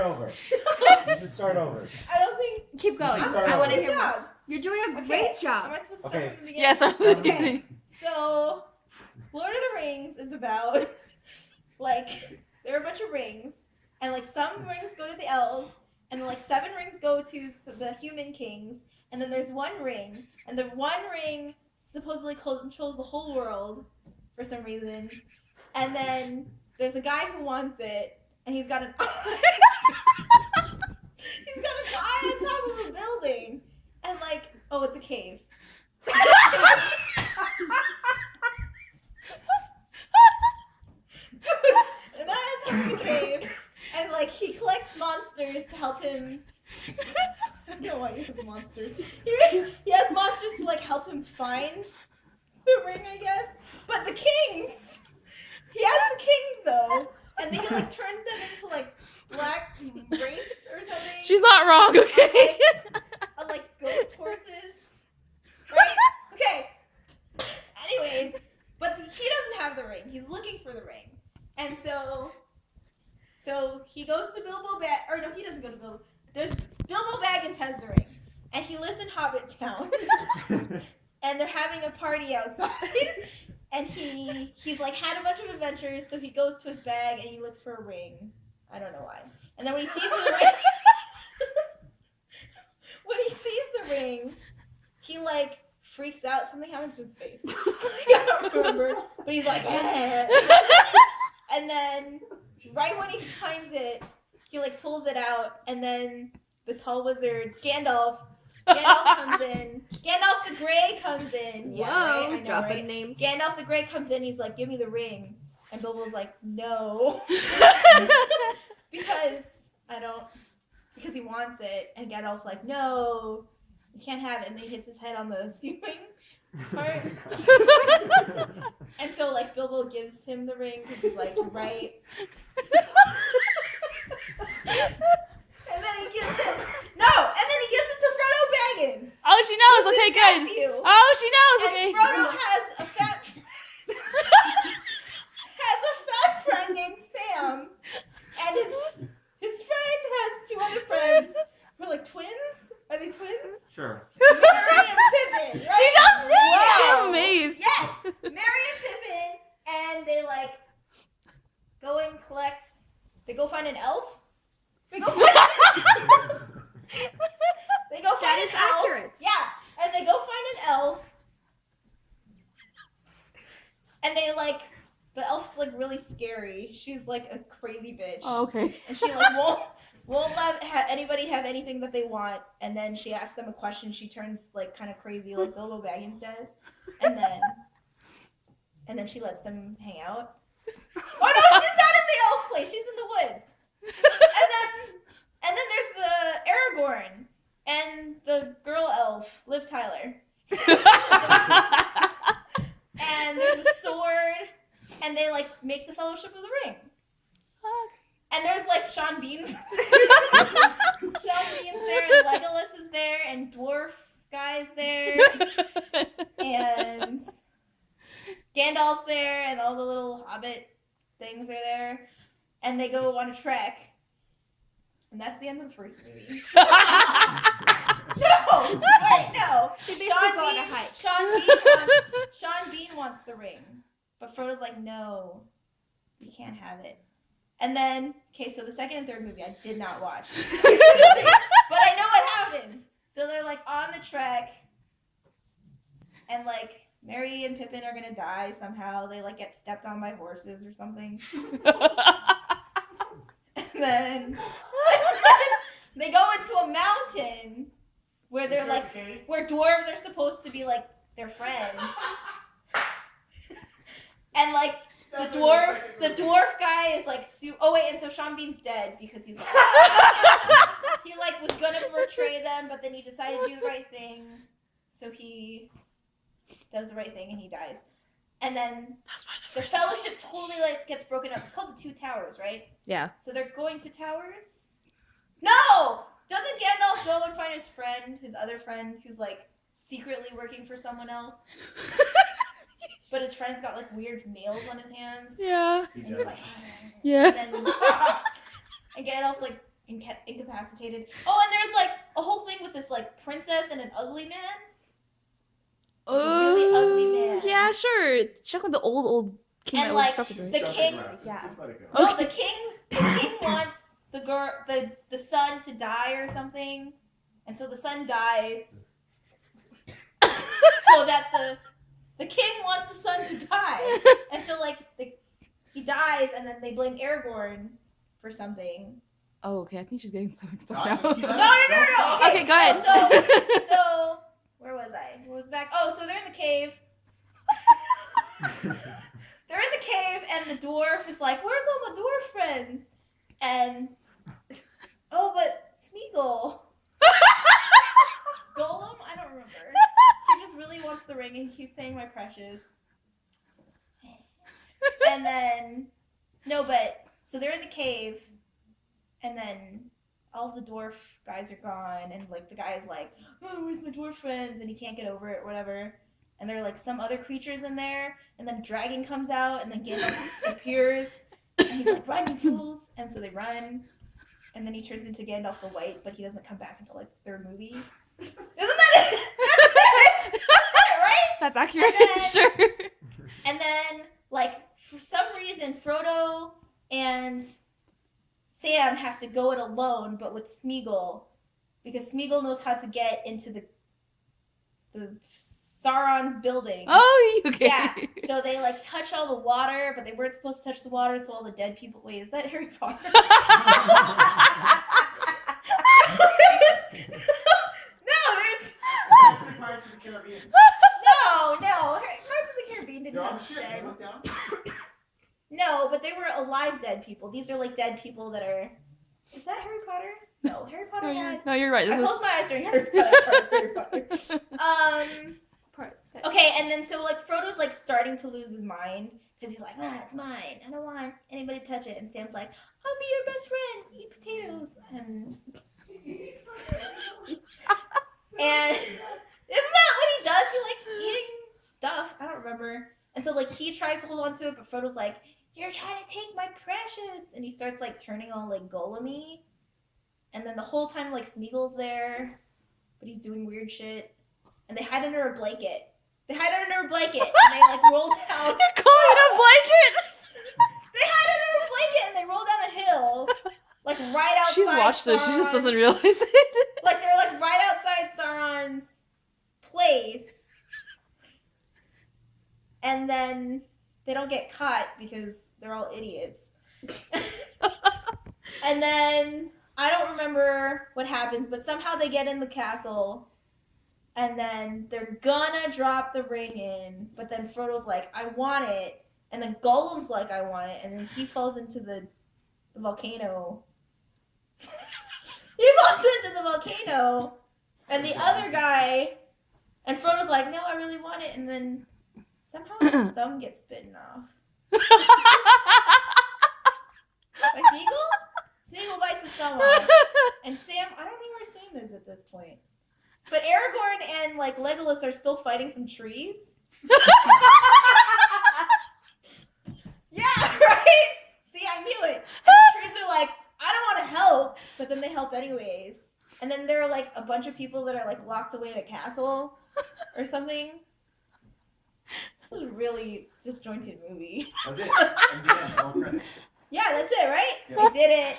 over. You should start over. I don't think. Keep going. I want to Good hear more. job. You're doing a Okay. great job. Am I supposed to start Okay. from the beginning? Yes, I'm Okay. So, Lord of the Rings is about, like, there are a bunch of rings, and, like, some rings go to the elves, and, like, 7 rings go to the human kings, and then there's 1 ring, and the 1 ring supposedly controls the whole world for some reason, and then there's a guy who wants it, and he's got an eye. He's got an eye on top of a building, and, like, oh, it's a cave. And I on top of a cave, and like he collects monsters to help him. I don't know why he has monsters. He has monsters to like help him find the ring, I guess. But the kings, he has the kings though, and he like turns them into like black wraiths or something. She's not wrong, okay? Like ghost horses, right? Okay. Anyways, but he doesn't have the ring. He's looking for the ring, and so he goes to Bilbo or no, he doesn't go to Bilbo. There's Bilbo Baggins has the ring, and he lives in Hobbit Town, and they're having a party outside, and he's like had a bunch of adventures, so he goes to his bag and he looks for a ring. I don't know why. And then when he sees the ring. When he sees the ring, he like freaks out. Something happens to his face. I don't remember, but he's like, eh. And then right when he finds it, he like pulls it out, and then the tall wizard Gandalf comes in. Gandalf the Grey comes in. Yeah, Whoa, right? I know, dropping right? names. Gandalf the Grey comes in. He's like, "Give me the ring," and Bilbo's like, "No," because he wants it, and Gandalf's like, "No, you can't have it," and then he hits his head on the ceiling part. And so, like, Bilbo gives him the ring, because he's like, right. And then he gives it to Frodo Baggins. Oh, she knows. Okay, his good. nephew. Oh, she knows. Okay. And Frodo has a fat friend named Sam, and his friend has 2 other friends. We're like twins? Are they twins? Sure. Merry and Pippin, right? She does this. Wow. I'm amazed. Yes, Merry and Pippin, and they like go and collect. They go find an elf. They go find That an is elf. accurate. Yeah, and they go find an elf, and they like the elf's like really scary. She's like a crazy bitch. Oh, okay. And she like won't let anybody have anything that they want. And then she asks them a question. She turns like kind of crazy, like Bilbo Baggins does. And then she lets them hang out. Oh no, she's not in the elf place. She's in the woods. And then there's the Aragorn and the girl elf, Liv Tyler. And there's a sword, and they like make the Fellowship of the Ring. And there's like Sean Bean's there, and Legolas is there, and dwarf guy's there, and Gandalf's there, and all the little hobbit things are there, and they go on a trek. And that's the end of the first movie. No! Wait, no! They basically go on a hike. Sean Bean wants the ring. But Frodo's like, no, you can't have it. And then, okay, so the second and third movie I did not watch. But I know what happens. So they're like on the trek, and like Merry and Pippin are gonna die somehow. They like get stepped on by horses or something. And then they go into a mountain where they're like, where dwarves are supposed to be like their friend. And like the dwarf guy is like oh wait, and so Sean Bean's dead because he's like, he like was gonna betray them, but then he decided to do the right thing. So he does the right thing and he dies. And then the Fellowship totally like gets broken up. It's called the Two Towers, right? Yeah. So they're going to towers? No! Doesn't Gandalf go and find his friend, his other friend, who's like secretly working for someone else? But his friend's got like weird nails on his hands. Yeah. And he's like, Yeah. and Gandalf's like, incapacitated. Oh, and there's like a whole thing with this like princess and an ugly man. really ugly man. Yeah, sure. Check with the old king And that like was perfect. the Jumping king, around. yeah. Just let it go. No, Okay. the king wants the son to die or something, and so the son dies, so that the king wants the son to die, and so like he dies, and then they blame Aragorn for something. Oh, okay. I think she's getting so mixed No, up now. just keep No, that- no. Okay, go ahead. So where was I? Where was back? Oh, so they're in the cave. They're in the cave, and the dwarf is like, "Where's all my dwarf friends?" And oh, but Smeagol, Gollum, I don't remember. He just really wants the ring, and he keeps saying, "My precious." And then so they're in the cave, and then all the dwarf guys are gone, and like the guy is like, "Oh, where's my dwarf friends?" And he can't get over it, or whatever. And there are like some other creatures in there, and then a dragon comes out, and then Gandalf appears, and he's like, "Run, you fools!" And so they run, and then he turns into Gandalf the White, but he doesn't come back until like the third movie. Isn't that it? That's it, right? That's accurate. And then- Sure. And then, like, for some reason, Frodo and Sam have to go it alone, but with Smeagol, because Smeagol knows how to get into the Sauron's building. Oh, okay. Yeah, so they like touch all the water, but they weren't supposed to touch the water, so all the dead people. Wait, is that Harry Potter? No, there's Pirates of the Caribbean. no. Pirates of the Caribbean didn't You're on have the ship. dead. You look down. No, but they were alive dead people. These are like dead people that are. Is that Harry Potter? No, Harry Potter had. No, you're right. I This is- closed my eyes during Harry Potter. Okay, and then so like Frodo's like starting to lose his mind because he's like, it's mine. I don't want anybody to touch it. And Sam's like, I'll be your best friend. Eat potatoes. And isn't that what he does? He likes eating stuff. I don't remember. And so like he tries to hold on to it, but Frodo's like, you're trying to take my precious. And he starts like turning all like Golem-y. And then the whole time like Smeagol's there, but he's doing weird shit. And they hide under a blanket. And they like roll down. You're calling it a blanket? They hide under a blanket and they roll down a hill, like right outside. She's watched this. She just Sauron's- doesn't realize it. Like they're like right outside Sauron's place, and then they don't get caught because they're all idiots. And then I don't remember what happens, but somehow they get in the castle. And then they're gonna drop the ring in, but then Frodo's like, I want it. And then Gollum's like, I want it. And then he falls into the volcano. He falls into the volcano. And the other guy, and Frodo's like, no, I really want it. And then somehow his thumb gets bitten off. By Smeagol? Smeagol bites his thumb off. And Sam, I don't know where Sam is at this point. But Aragorn and like Legolas are still fighting some trees. Yeah, right? See, I knew it. And the trees are like, I don't want to help, but then they help anyways. And then there are like a bunch of people that are like locked away in a castle or something. This was a really disjointed movie. That's it. And then, all credits. Yeah, that's it, right? Yeah. I did it.